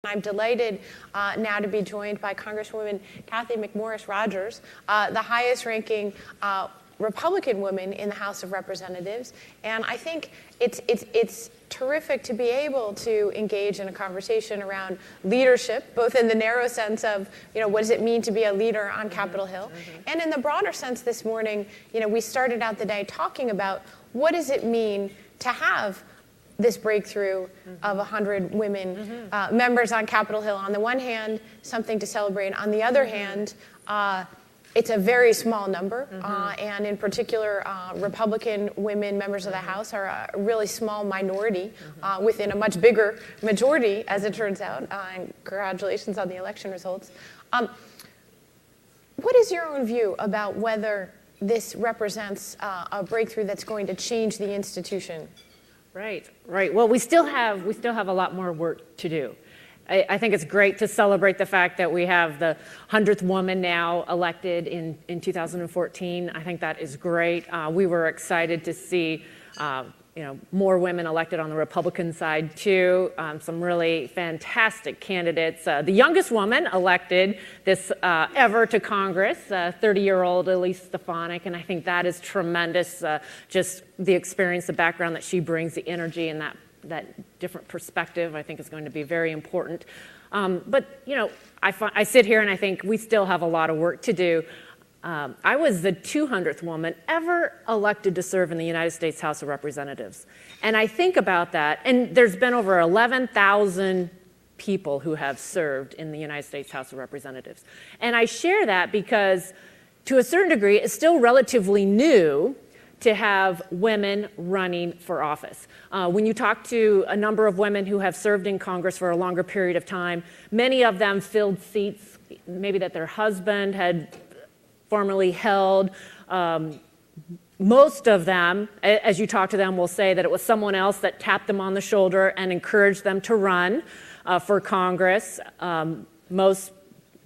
I'm delighted now to be joined by Congresswoman Cathy McMorris Rodgers, the highest-ranking Republican woman in the House of Representatives. And I think it's terrific to be able to engage in a conversation around leadership, both in the narrow sense of, what does it mean to be a leader on Capitol Hill? And in the broader sense this morning, we started out the day talking about what does it mean to have this breakthrough of 100 women members on Capitol Hill. On the one hand, something to celebrate. On the other hand, it's a very small number. And in particular, Republican women members of the House are a really small minority within a much bigger majority, as it turns out. And congratulations on the election results. What is your own view about whether this represents a breakthrough that's going to change the institution? Right. Well, we still have a lot more work to do. I think it's great to celebrate the fact that we have the 100th woman now elected in 2014. I think that is great. We were excited to see more women elected on the Republican side too. Some really fantastic candidates. The youngest woman elected this ever to Congress, 30-year-old Elise Stefanik, and I think that is tremendous. Just the experience, the background that she brings, the energy, and that different perspective, I think is going to be very important. But I sit here and I think we still have a lot of work to do. I was the 200th woman ever elected to serve in the United States House of Representatives. And I think about that, and there's been over 11,000 people who have served in the United States House of Representatives. And I share that because, to a certain degree, it's still relatively new to have women running for office. When you talk to a number of women who have served in Congress for a longer period of time, many of them filled seats maybe that their husband had formerly held. Most of them, as you talk to them, will say that it was someone else that tapped them on the shoulder and encouraged them to run for Congress. Most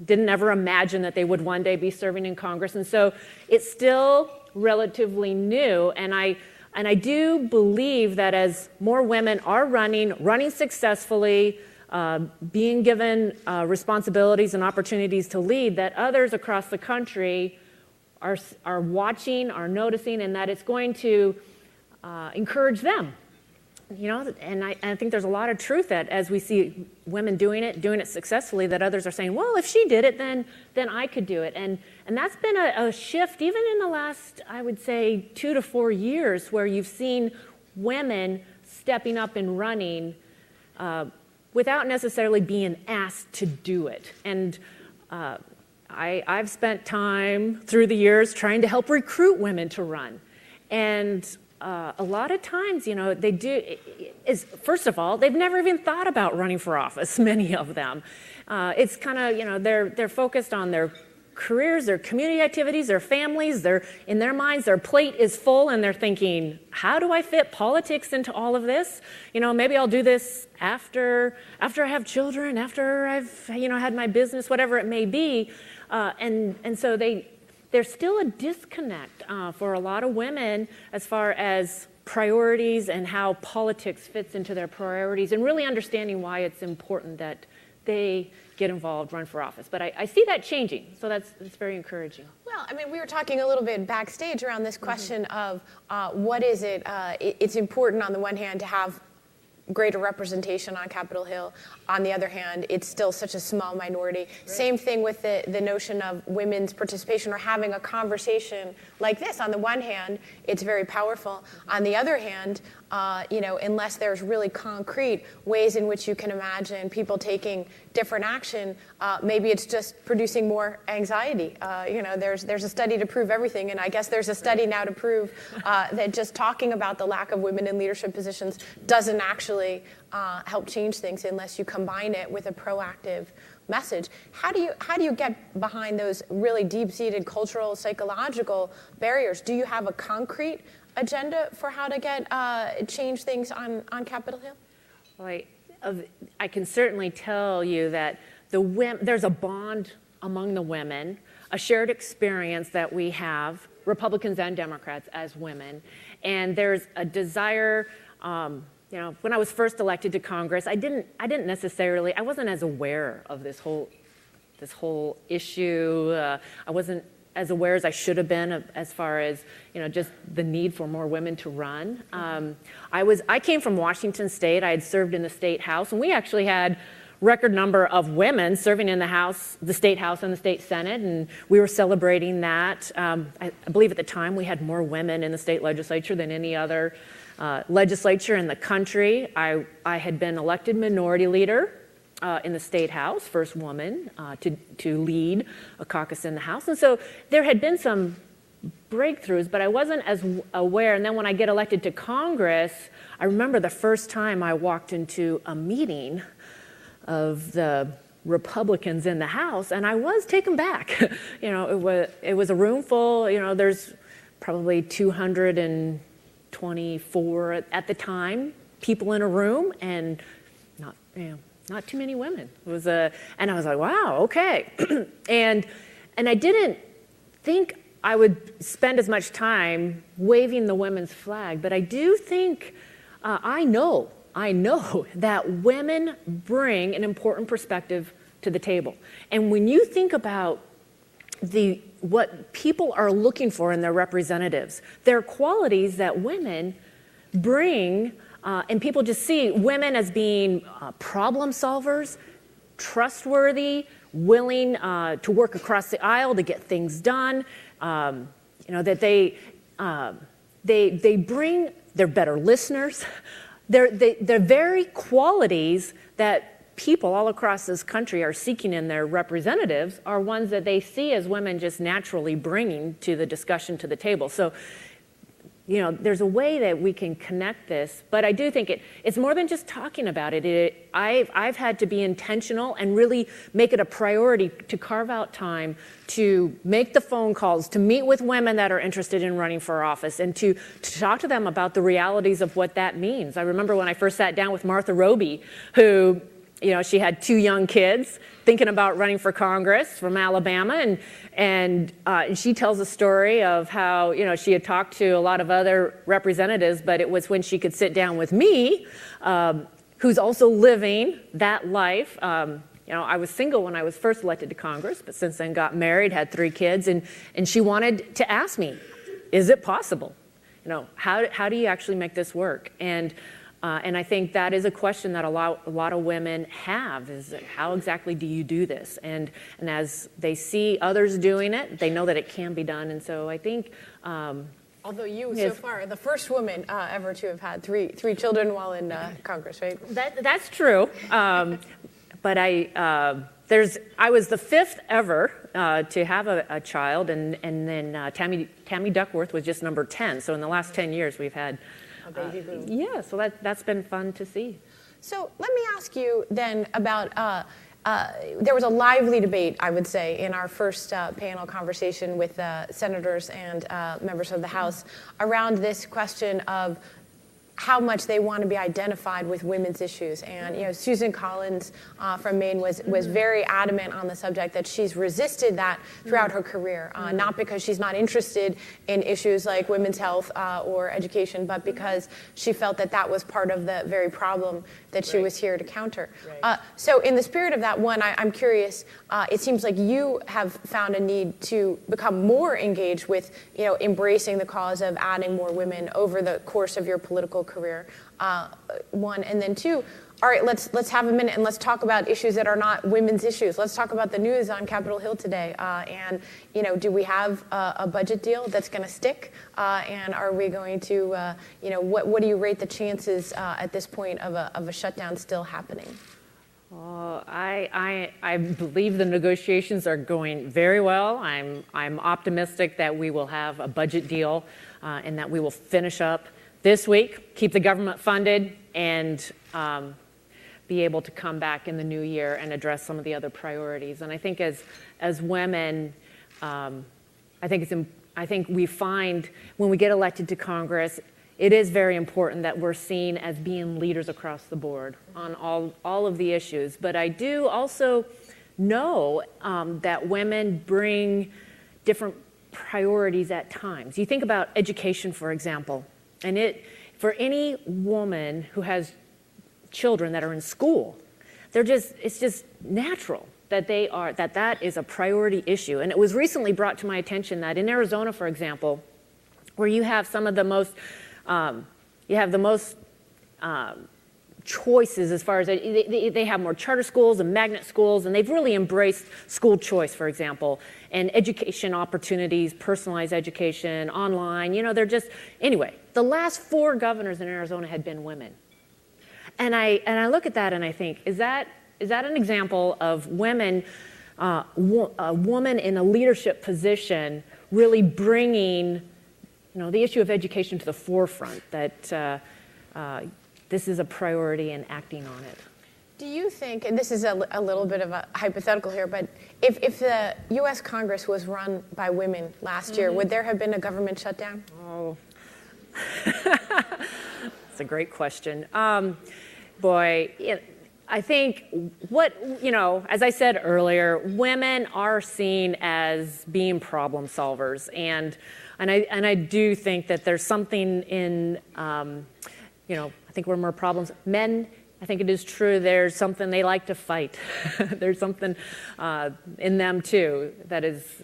didn't ever imagine that they would one day be serving in Congress. And so it's still relatively new. And I do believe that as more women are running successfully, being given responsibilities and opportunities to lead, that others across the country are watching, are noticing, and that it's going to encourage them. And I think there's a lot of truth that as we see women doing it successfully, that others are saying, well, if she did it, then I could do it. And that's been a shift even in the last, I would say, 2 to 4 years, where you've seen women stepping up and running without necessarily being asked to do it. And I've spent time through the years trying to help recruit women to run. And a lot of times, they do, first of all, they've never even thought about running for office, many of them. It's kind of, they're focused on their careers, their community activities, their families, in their minds, their plate is full, and they're thinking, how do I fit politics into all of this? Maybe I'll do this after I have children, after I've, had my business, whatever it may be. And so there's still a disconnect for a lot of women as far as priorities and how politics fits into their priorities, and really understanding why it's important that they get involved, run for office. But I see that changing, so that's very encouraging. Well, we were talking a little bit backstage around this question of what is it? It's important on the one hand to have greater representation on Capitol Hill. On the other hand, it's still such a small minority. Right. Same thing with the notion of women's participation or having a conversation like this. On the one hand, it's very powerful. On the other hand, unless there's really concrete ways in which you can imagine people taking different action, maybe it's just producing more anxiety. There's a study to prove everything, and I guess there's a study now to prove that just talking about the lack of women in leadership positions doesn't actually help change things unless you combine it with a proactive message. How do you get behind those really deep-seated cultural, psychological barriers? Do you have a concrete agenda for how to get change things on Capitol Hill? Well, I can certainly tell you that there's a bond among the women, a shared experience that we have, Republicans and Democrats as women, and there's a desire when I was first elected to Congress, I wasn't as aware of this whole issue. I wasn't as aware as I should have been as far as, just the need for more women to run. I came from Washington State. I had served in the State House, and we actually had record number of women serving in the House, the State House and the State Senate, and we were celebrating that. I believe at the time we had more women in the state legislature than any other legislature in the country. I had been elected minority leader in the State House, first woman to lead a caucus in the House. And so there had been some breakthroughs, but I wasn't as aware. And then when I get elected to Congress, I remember the first time I walked into a meeting of the Republicans in the House, and I was taken back. It was a room full, there's probably 224 at the time, people in a room, and not too many women. And I was like, wow, okay. and I didn't think I would spend as much time waving the women's flag, but I do think, I know that women bring an important perspective to the table. And when you think about what people are looking for in their representatives, there are qualities that women bring. And people just see women as being problem solvers, trustworthy, willing to work across the aisle to get things done. That they bring, they're better listeners. They're very qualities that people all across this country are seeking in their representatives are ones that they see as women just naturally bringing to the discussion, to the table. So, there's a way that we can connect this, but I do think it's more than just talking about it. I've had to be intentional and really make it a priority to carve out time to make the phone calls, to meet with women that are interested in running for office, and to talk to them about the realities of what that means. I remember when I first sat down with Martha Roby, who, she had 2 young kids thinking about running for Congress from Alabama, and she tells a story of how, she had talked to a lot of other representatives, but it was when she could sit down with me, who's also living that life. I was single when I was first elected to Congress, but since then got married, had 3 kids, and she wanted to ask me, is it possible? How do you actually make this work? And I think that is a question that a lot of women have, is how exactly do you do this? And as they see others doing it, they know that it can be done. And so I think... although you, so far, the first woman ever to have had three children while in Congress, right? That's true. But I was the 5th ever to have a child, and then Tammy Duckworth was just number 10. So in the last 10 years, we've had... a baby boom. So that's been fun to see. So let me ask you then about, there was a lively debate, I would say, in our first panel conversation with senators and members of the House around this question of how much they want to be identified with women's issues. And Susan Collins from Maine was very adamant on the subject that she's resisted that throughout her career, not because she's not interested in issues like women's health or education, but because she felt that that was part of the very problem that she was here to counter. Right. So in the spirit of that, I'm curious, it seems like you have found a need to become more engaged with, embracing the cause of adding more women over the course of your political career, 1. And then 2, all right, let's have a minute and let's talk about issues that are not women's issues. Let's talk about the news on Capitol Hill today. And, do we have a budget deal that's going to stick? And are we going to, what do you rate the chances at this point of a shutdown still happening? I believe the negotiations are going very well. I'm optimistic that we will have a budget deal and that we will finish up this week, keep the government funded, and be able to come back in the new year and address some of the other priorities. And I think as women, I think we find when we get elected to Congress, it is very important that we're seen as being leaders across the board on all of the issues. But I do also know that women bring different priorities at times. You think about education, for example, and for any woman who has children that are in school, it's just natural that that is a priority issue. And it was recently brought to my attention that in Arizona, for example, where you have some of the most, choices as far as they have more charter schools and magnet schools, and they've really embraced school choice, for example, and education opportunities, personalized education, online. Anyway, the last 4 governors in Arizona had been women. And I look at that and I think, is that an example of women, a woman in a leadership position really bringing, the issue of education to the forefront, that this is a priority and acting on it? Do you think, and this is a little bit of a hypothetical here, but if the U.S. Congress was run by women last year, would there have been a government shutdown? Oh, that's a great question. Boy, I think as I said earlier, women are seen as being problem solvers, and I do think that there's something in, I think we're more problems. Men, I think it is true, there's something they like to fight. There's something in them too that is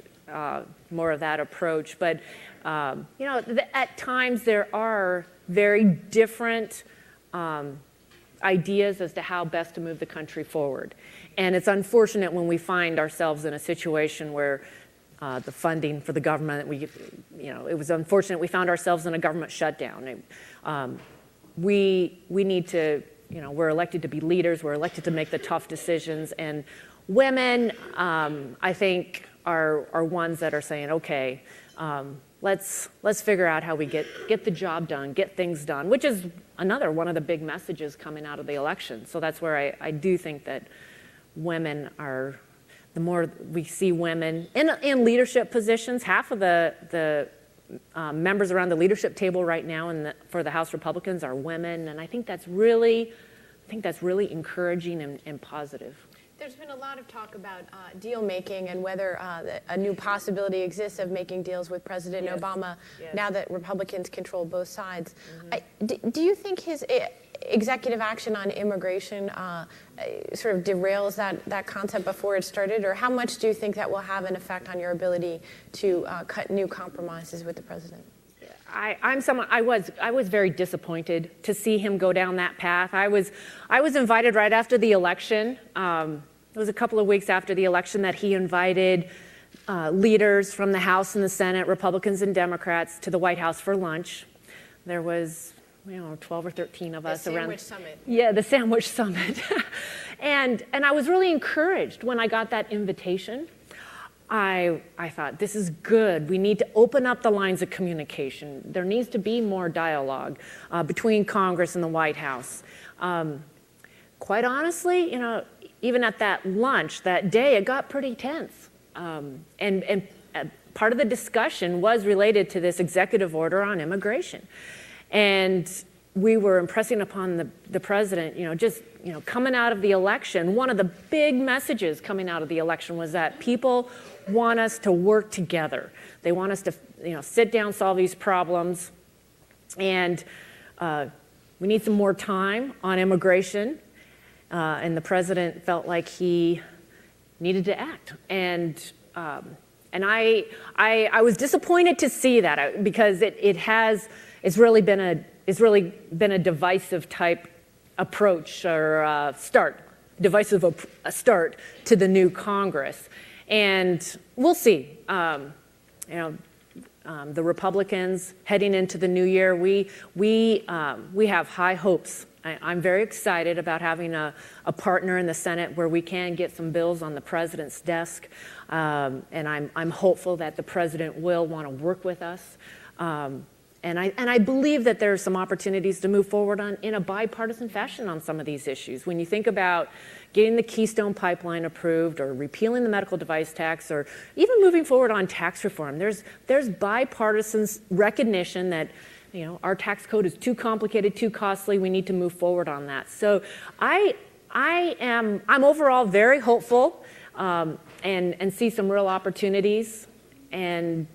more of that approach. But, at times there are very different ideas as to how best to move the country forward. And it's unfortunate when we find ourselves in a situation where the funding for the government, it was unfortunate we found ourselves in a government shutdown. We need to, we're elected to be leaders, we're elected to make the tough decisions, and women, I think, are ones that are saying, okay, let's figure out how we get the job done, get things done, which is another one of the big messages coming out of the election. So that's where I do think that women are, the more we see women in leadership positions, half of the members around the leadership table right now for the House Republicans are women, and I think that's really encouraging and positive. There's been a lot of talk about deal making and whether a new possibility exists of making deals with President Obama now that Republicans control both sides. Do you think his executive action on immigration sort of derails that concept before it started, or how much do you think that will have an effect on your ability to cut new compromises with the president? I was very disappointed to see him go down that path. I was invited right after the election. It was a couple of weeks after the election that he invited leaders from the House and the Senate, Republicans and Democrats, to the White House for lunch. There was 12 or 13 of us around. The Sandwich Summit. Yeah, the Sandwich Summit. and I was really encouraged when I got that invitation. I thought, this is good. We need to open up the lines of communication. There needs to be more dialogue between Congress and the White House. Quite honestly, even at that lunch that day, it got pretty tense. And part of the discussion was related to this executive order on immigration. And we were impressing upon the president, coming out of the election, one of the big messages coming out of the election was that people want us to work together. They want us to, sit down, solve these problems. And we need some more time on immigration. And the president felt like he needed to act. And I was disappointed to see that because it's really been a divisive type approach or divisive start to the new Congress. And we'll see. The Republicans heading into the new year, we have high hopes. I'm very excited about having a partner in the Senate where we can get some bills on the president's desk, and I'm hopeful that the president will want to work with us. And I believe that there are some opportunities to move forward in a bipartisan fashion on some of these issues. When you think about getting the Keystone Pipeline approved or repealing the medical device tax or even moving forward on tax reform, there's bipartisan recognition that our tax code is too complicated, too costly. We need to move forward on that. So I'm overall very hopeful and see some real opportunities. And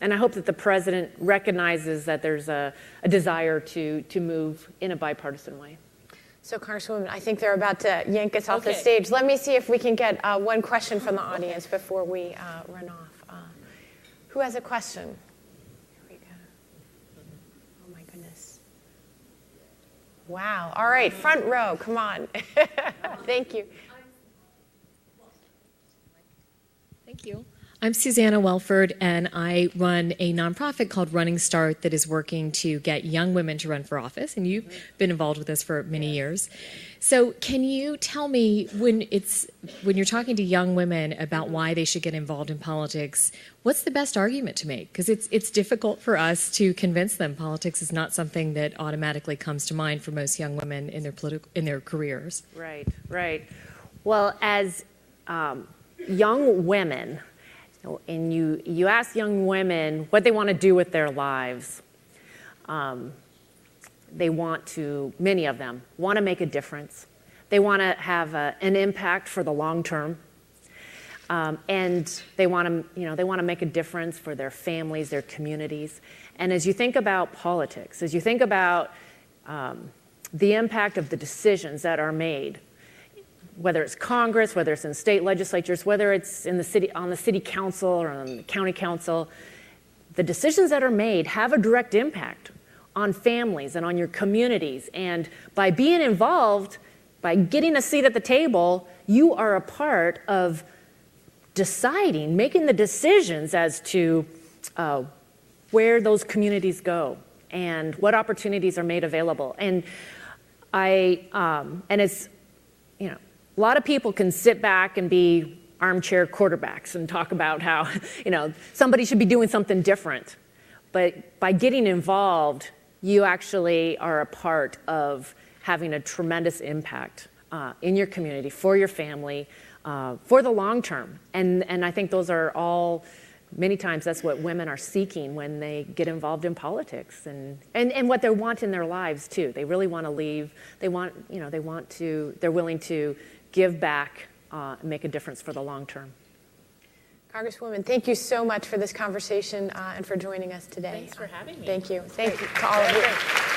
And I hope that the president recognizes that there's a desire to move in a bipartisan way. So, Congresswoman, I think they're about to yank us off the Okay. stage. Let me see if we can get one question from the audience before we run off. Who has a question? Here we go. Oh, my goodness. Wow. All right, front row, come on. Thank you. Thank you. I'm Susanna Welford, and I run a nonprofit called Running Start that is working to get young women to run for office, and you've been involved with this for many years. So can you tell me, when you're talking to young women about why they should get involved in politics, what's the best argument to make? Because it's difficult for us to convince them politics is not something that automatically comes to mind for most young women in their careers. Right, right. Well, as young women, and you ask young women what they want to do with their lives, they want to, many of them, want to make a difference. They want to have an impact for the long term. And they want to make a difference for their families, their communities. And as you think about politics, as you think about the impact of the decisions that are made, whether it's Congress, whether it's in state legislatures, whether it's in the city, on the city council or on the county council, the decisions that are made have a direct impact on families and on your communities. And by being involved, by getting a seat at the table, you are a part of deciding, making the decisions as to where those communities go and what opportunities are made available. And it's, you know, a lot of people can sit back and be armchair quarterbacks and talk about how, you know, somebody should be doing something different. But by getting involved, you actually are a part of having a tremendous impact in your community, for your family, for the long term. And I think those are all, many times that's what women are seeking when they get involved in politics, and what they want in their lives too. They really want to leave. They're willing to give back and make a difference for the long term. Congresswoman, thank you so much for this conversation and for joining us today. Thanks for having me. Thank you. Thank you to all of you.